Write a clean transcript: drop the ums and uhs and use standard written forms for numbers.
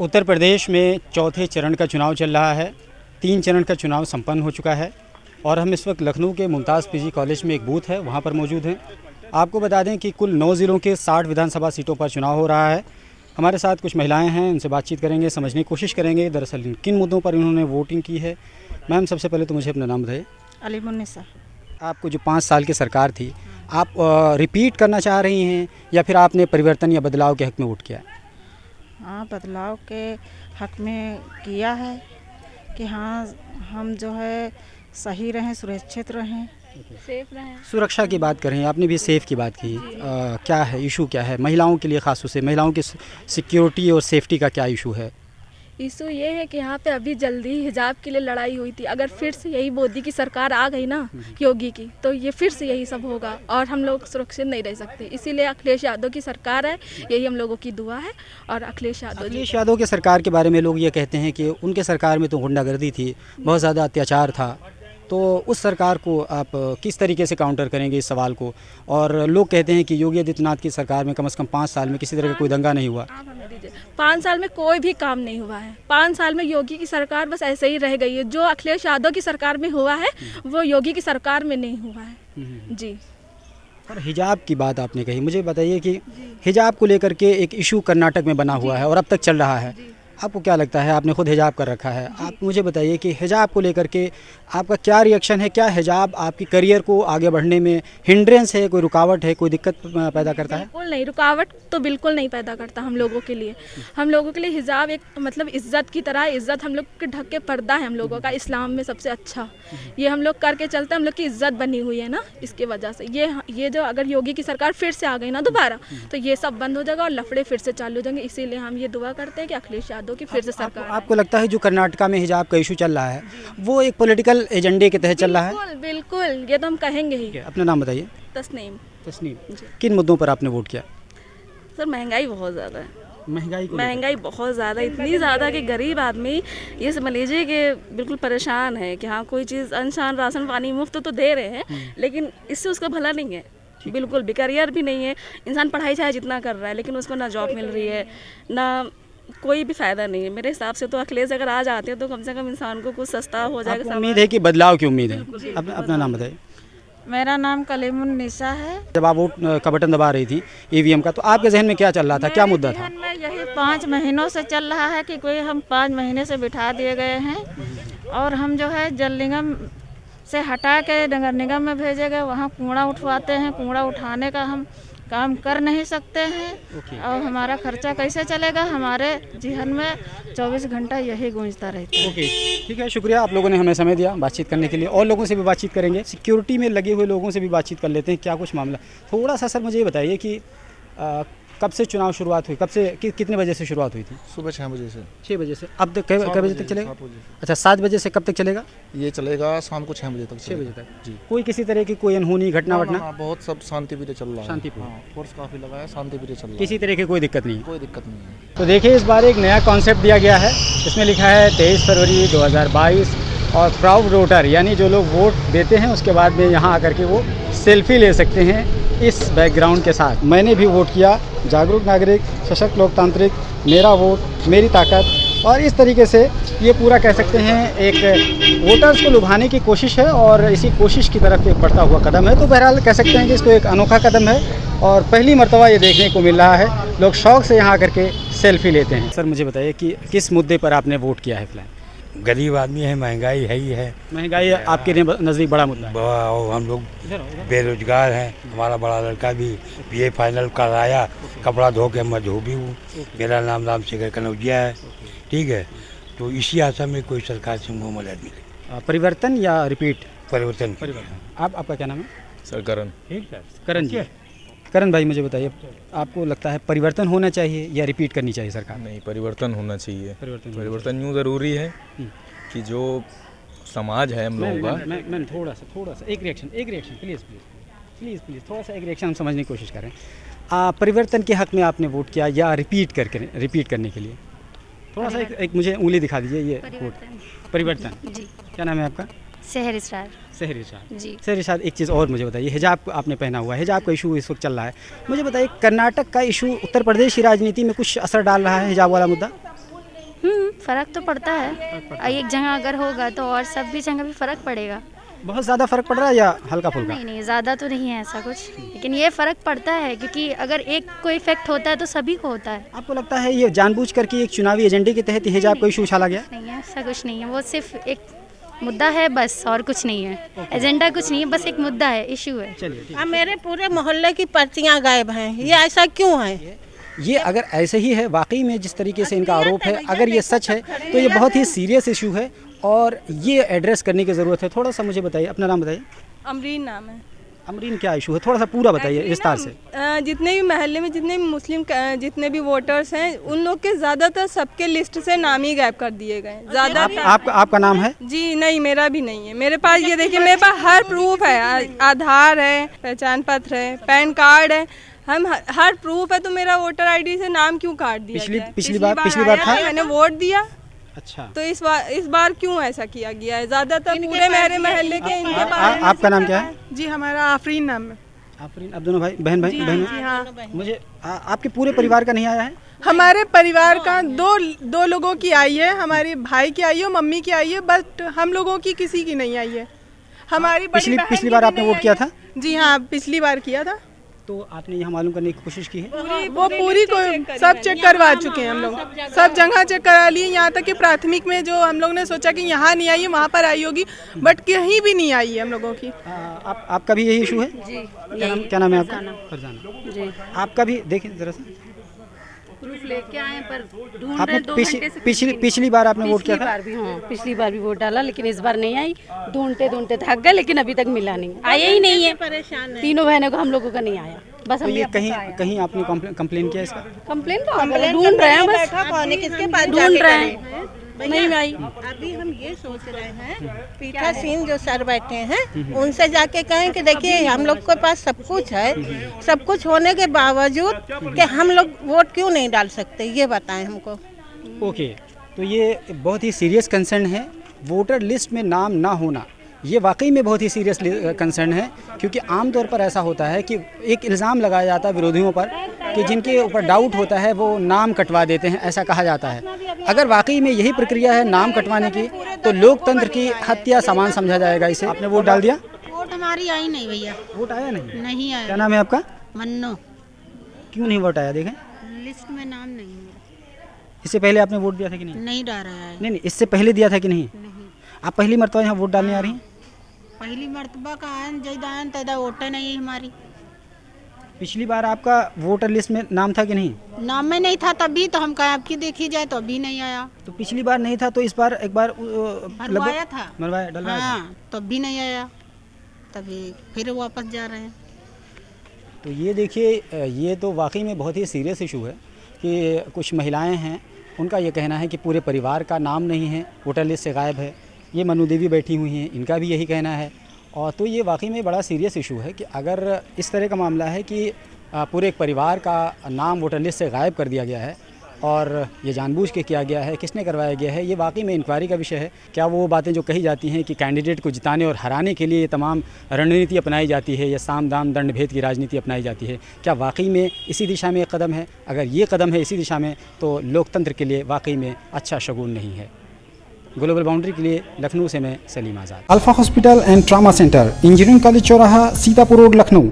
उत्तर प्रदेश में चौथे चरण का चुनाव चल रहा है। 3 चरण का चुनाव संपन्न हो चुका है और हम इस वक्त लखनऊ के मुमताज़ पीजी कॉलेज में एक बूथ है, वहाँ पर मौजूद हैं। आपको बता दें कि कुल 9 ज़िलों के 60 विधानसभा सीटों पर चुनाव हो रहा है। हमारे साथ कुछ महिलाएं हैं, उनसे बातचीत करेंगे, समझने की कोशिश करेंगे दरअसल किन मुद्दों पर इन्होंने वोटिंग की है। मैम, सबसे पहले तो मुझे अपना नाम बताइए। अलीमुन्निसा। आपको जो 5 साल की सरकार थी, आप रिपीट करना चाह रही हैं या फिर आपने परिवर्तन या बदलाव के हक़ में वोट किया है? हाँ, बदलाव के हक में किया है कि हाँ, हम जो है सही रहें, सुरक्षित रहें, सेफ रहें। सुरक्षा की बात करें, आपने भी सेफ़ की बात की। क्या है इशू, क्या है महिलाओं के लिए, ख़ास तौर से महिलाओं की सिक्योरिटी और सेफ्टी का क्या इशू है? इशू ये है कि यहाँ पे अभी जल्दी हिजाब के लिए लड़ाई हुई थी। अगर फिर से यही मोदी की सरकार आ गई ना, योगी की, तो ये फिर से यही सब होगा और हम लोग सुरक्षित नहीं रह सकते। इसीलिए अखिलेश यादव की सरकार है, यही हम लोगों की दुआ है। और अखिलेश यादव की सरकार के बारे में लोग ये कहते हैं कि उनके सरकार में तो गुंडागर्दी थी, बहुत ज़्यादा अत्याचार था, तो उस सरकार को आप किस तरीके से काउंटर करेंगे इस सवाल को? और लोग कहते हैं कि योगी आदित्यनाथ की सरकार में कम से कम 5 साल में किसी तरह का कोई दंगा नहीं हुआ। 5 साल में कोई भी काम नहीं हुआ है। 5 साल में योगी की सरकार बस ऐसे ही रह गई है। जो अखिलेश यादव की सरकार में हुआ है वो योगी की सरकार में नहीं हुआ है जी। और हिजाब की बात आपने कही, मुझे बताइए कि हिजाब को लेकर के एक इशू कर्नाटक में बना हुआ है और अब तक चल रहा है। आपको क्या लगता है? आपने खुद हिजाब कर रखा है, आप मुझे बताइए कि हिजाब को लेकर के आपका क्या रिएक्शन है? क्या हिजाब आपकी करियर को आगे बढ़ने में हिंड्रेंस है, कोई रुकावट है, कोई दिक्कत पैदा करता है? बिल्कुल नहीं, रुकावट तो बिल्कुल नहीं पैदा करता हम लोगों के लिए। हम लोगों के लिए हिजाब एक मतलब इज्जत की तरह, इज्जत हम लोग के ढक के पर्दा है हम लोगों का, इस्लाम में सबसे अच्छा ये हम लोग करके चलते हैं। हम लोग की इज्जत बनी हुई है ना, इसके वजह से ये जो अगर योगी की सरकार फिर से आ गई ना दोबारा, तो ये सब बंद हो जाएगा और लफड़े फिर से चालू हो जाएंगे। इसीलिए हम ये दुआ करते हैं कि अखिलेश यादव की फिर से सरकार। आपको लगता है जो कर्नाटका में हिजाब का इशू चल रहा है वो एक पॉलिटिकल एजेंडे के तहत चल रहा है? बिल्कुल, ये तो हम कहेंगे ही। अपना नाम बताइए। तस्नीम। किन मुद्दों पर आपने वोट किया? सर, महंगाई बहुत ज़्यादा है। महंगाई बहुत ज़्यादा, इतनी ज़्यादा कि गरीब आदमी ये समझ लीजिए कि बिल्कुल परेशान है कि हाँ, कोई चीज़ इंसान राशन पानी मुफ्त तो दे रहे हैं, लेकिन इससे उसका भला नहीं है। बिल्कुल भी करियर भी नहीं है। इंसान पढ़ाई चाहे जितना कर रहा है, लेकिन उसको ना जॉब मिल रही है, ना कोई भी फ़ायदा नहीं है। मेरे हिसाब से तो अखिलेश अगर आ जाते हैं तो कम से कम इंसान को कुछ सस्ता हो जाएगा। उम्मीद है कि बदलाव की उम्मीद है। अपना नाम बताइए। मेरा नाम कलीमुन्निसा है। जब आप वोट का बटन दबा रही थी ईवीएम का, तो आपके जहन में क्या चल रहा था, क्या मुद्दा था? में यही 5 महीनों से चल रहा है कि कोई हम 5 महीने से बिठा दिए गए हैं और हम जो है जल निगम से हटा के नगर निगम में भेजे गए, वहाँ कूड़ा उठवाते हैं। कूड़ा उठाने का हम काम कर नहीं सकते हैं और हमारा खर्चा कैसे चलेगा? हमारे जीवन में 24 घंटा यही गूंजता रहता है। ठीक है, शुक्रिया, आप लोगों ने हमें समय दिया बातचीत करने के लिए। और लोगों से भी बातचीत करेंगे, सिक्योरिटी में लगे हुए लोगों से भी बातचीत कर लेते हैं, क्या कुछ मामला। थोड़ा सा सर मुझे ये बताइए कि कब से चुनाव शुरुआत हुई, कब से कितने बजे से शुरुआत हुई थी? सुबह 6 बजे से। 6 बजे से अब तक कई बजे तक चलेगा? अच्छा, 7 बजे से कब तक चलेगा? ये चलेगा शाम को 6 बजे तक। 6 बजे तक जी। कोई किसी तरह की कोई अनहोनी घटना वटना? बहुत सब शांति प्रिय चल रहा है। शांतिपूर्ण, फोर्स काफ़ी लगा है, शांति प्रिय चल रहा है। किसी तरह की कोई दिक्कत नहीं है? कोई दिक्कत नहीं है। तो देखिए, इस बार एक नया कॉन्सेप्ट दिया गया है। इसमें लिखा है 23 फरवरी 2022 और प्राउड वोटर, यानी जो लोग वोट देते हैं उसके बाद में यहाँ आकर के वो सेल्फी ले सकते हैं इस बैकग्राउंड के साथ। मैंने भी वोट किया, जागरूक नागरिक, सशक्त लोकतांत्रिक, मेरा वोट मेरी ताकत। और इस तरीके से ये पूरा कह सकते हैं एक वोटर्स को लुभाने की कोशिश है और इसी कोशिश की तरफ एक बढ़ता हुआ कदम है। तो बहरहाल कह सकते हैं कि इसको एक अनोखा कदम है और पहली मर्तबा ये देखने को मिल रहा है, लोग शौक़ से यहाँ आकर के सेल्फी लेते हैं। सर, मुझे बताइए कि किस मुद्दे पर आपने वोट किया है फिलहाल? गरीब आदमी है, महंगाई है ही है। महंगाई आपके नज़दीक बड़ा मुद्दा है। और हम लोग बेरोजगार हैं। हमारा बड़ा लड़का भी बीए फाइनल कर आया, कपड़ा धो के मैं धो भी हूँ। मेरा नाम रामशेखर कनौजिया है। ठीक है, तो इसी आशा में कोई सरकार से हमको मदद मिले। परिवर्तन या रिपीट? परिवर्तन। आपका क्या नाम है? सर करण। करण जी। करण भाई, मुझे बताइए, आपको लगता है परिवर्तन होना चाहिए या रिपीट करनी चाहिए सरकार? नहीं, परिवर्तन होना चाहिए। परिवर्तन यूँ ज़रूरी है कि जो समाज है हम लोगों का। मैं थोड़ा सा एक रिएक्शन प्लीज़ थोड़ा सा एक रिएक्शन हम समझने की कोशिश करें। परिवर्तन के हक़ में आपने वोट किया या रिपीट करने के लिए? थोड़ा सा एक मुझे उंगली दिखा दीजिए। ये वोट परिवर्तन जी। क्या नाम है आपका? शहरिशार जी। शहरिशार, एक चीज़ और मुझे बताइए, हिजाब आपने पहना हुआ है, हिजाब का इशू इस वक्त चल रहा है, मुझे बताइए कर्नाटक का इशू उत्तर प्रदेश की राजनीति में कुछ असर डाल रहा है हिजाब वाला मुद्दा? फ़र्क तो पड़ता है। एक जगह अगर होगा तो और सब भी जगह भी फ़र्क पड़ेगा। बहुत ज़्यादा फ़र्क पड़ रहा है या हल्का फुल्का? नहीं नहीं, ज़्यादा तो नहीं है ऐसा कुछ, लेकिन ये फ़र्क पड़ता है क्योंकि अगर एक को इफेक्ट होता है तो सभी को होता है। आपको लगता है ये जानबूझ करके एक चुनावी एजेंडे के तहत हिजाब को इशू उछाला गया? नहीं है, ऐसा कुछ नहीं है, वो सिर्फ एक मुद्दा है बस, और कुछ नहीं है। एजेंडा कुछ नहीं है, बस एक मुद्दा है, इशू है। चलिए ठीक। अब मेरे पूरे मोहल्ले की पर्चियां गायब हैं, ये ऐसा क्यों है? ये अगर ऐसे ही है वाकई में जिस तरीके से इनका आरोप है, अगर ये सच है तो ये बहुत ही सीरियस इशू है और ये एड्रेस करने की ज़रूरत है। थोड़ा सा मुझे बताइए, अपना नाम बताइए। अमरीन नाम है। अमरीन, क्या इशू है? थोड़ा सा पूरा बताइए विस्तार से। जितने भी महल्ले में जितने भी मुस्लिम जितने भी वोटर्स हैं उन लोग के ज़्यादातर सबके लिस्ट से नाम ही गायब कर दिए गए। ज़्यादा आपका नाम है? जी नहीं, मेरा भी नहीं है। मेरे पास ये देखिए, मेरे पास हर प्रूफ है, आधार है, पहचान पत्र है, पैन कार्ड है, हम हर प्रूफ है, तो मेरा वोटर आईडी से नाम क्यों काट दिया गया? पिछली बार था, मैंने वोट दिया। अच्छा, तो इस बार क्यों ऐसा किया गया है? ज़्यादातर पूरे मेरे महल्ले के इनके पास। आपका नाम क्या है? जी हमारा आफरीन नाम है। आफरीन, आप दोनों भाई बहन? हाँ। मुझे आपके पूरे परिवार का नहीं आया है? हमारे परिवार का दो लोगों की आई है, हमारे भाई की आई है, मम्मी की आई है, बट हम लोगों की किसी की नहीं आई है। हमारी पिछली बार आपने वोट किया था? जी हाँ, पिछली बार किया था। तो आपने यहाँ मालूम करने की कोशिश की है? वो पूरी को सब चेक करवा चुके हैं हम लोग, सब जगह चेक करा लिए, यहाँ तक कि प्राथमिक में जो हम लोग ने सोचा कि यहाँ नहीं आई है वहाँ पर आई होगी, बट कहीं भी नहीं आई है हम लोगों की। आपका भी यही इशू है? जी। क्या नाम है आपका? फरजाना जी। आपका भी देखें जरा सा। प्रूफ लेके आए पर आपने पिछली बार आपने वोट किया था? पिछली बार भी वोट डाला, लेकिन इस बार नहीं आई। ढूंढते थक गए, लेकिन अभी तक मिला नहीं, आया ही नहीं है। परेशान है। तीनों बहनों को हम लोगों का नहीं आया। बस तो ये कहीं आपने कंप्लेन किया इसका? कंप्लेन तो ढूंढ रहे हैं, बस किसके पास ढूंढ रहे हैं, नहीं आई। अभी हम ये सोच रहे हैं, पीठा सिंह जो सर बैठे हैं उनसे जाके कहें कि देखिए हम लोग के पास सब कुछ है, सब कुछ होने के बावजूद कि हम लोग वोट क्यों नहीं डाल सकते, ये बताएं हमको। ओके, तो ये बहुत ही सीरियस कंसर्न है। वोटर लिस्ट में नाम ना होना ये वाकई में बहुत ही सीरियस कंसर्न है, क्योंकि आमतौर पर ऐसा होता है कि एक इल्ज़ाम लगाया जाता है विरोधियों पर कि जिनके ऊपर डाउट होता है वो नाम कटवा देते हैं, ऐसा कहा जाता है। अगर वाकई में यही प्रक्रिया है नाम कटवाने की, तो लोकतंत्र की हत्या सामान समझा जाएगा इसे। आपने वोट डाल दिया? वोट हमारी आई नहीं भैया। वोट आया नहीं? नहीं आया। क्या नाम है आपका? मन्नो। क्यों नहीं वोट आया? देखें लिस्ट में नाम नहीं है। इससे पहले आपने वोट दिया था कि नहीं? नहीं डाला है। नहीं, इससे पहले दिया था कि नहीं? आप पहली मरतबा यहाँ वोट डालने आ रही हैं? पहली मर्तबा का आयन जैदान तैदा वोटर नहीं है हमारी। पिछली बार आपका वोटर लिस्ट में नाम था कि नहीं? नाम में नहीं था तभी तो हम कहा आपकी देखी जाए तो अभी नहीं आया। तो पिछली बार नहीं था तो इस बार एक बार भरवाया था, डलवाया था। हाँ, तब भी नहीं आया, तभी फिर वापस जा रहे हैं। तो ये देखिए, ये तो वाकई में बहुत ही सीरियस इशू है कि कुछ महिलाएं हैं, उनका ये कहना है कि पूरे परिवार का नाम नहीं है, वोटर लिस्ट से गायब है। ये मनु देवी बैठी हुई हैं, इनका भी यही कहना है। और तो ये वाकई में बड़ा सीरियस इशू है कि अगर इस तरह का मामला है कि पूरे एक परिवार का नाम वोटर लिस्ट से गायब कर दिया गया है और ये जानबूझ के किया गया है, किसने करवाया गया है, ये वाकई में इंक्वायरी का विषय है। क्या वो बातें जो कही जाती हैं कि कैंडिडेट को जिताने और हराने के लिए ये तमाम रणनीति अपनाई जाती है या साम दाम दंड भेद की राजनीति अपनाई जाती है, क्या वाकई में इसी दिशा में एक कदम है? अगर ये कदम है इसी दिशा में तो लोकतंत्र के लिए वाकई में अच्छा शगुन नहीं है। ग्लोबल बाउंड्री के लिए लखनऊ से मैं Salim Azad. Alpha hospital and trauma centre, engineering college चौराहा, सीतापुर रोड, लखनऊ।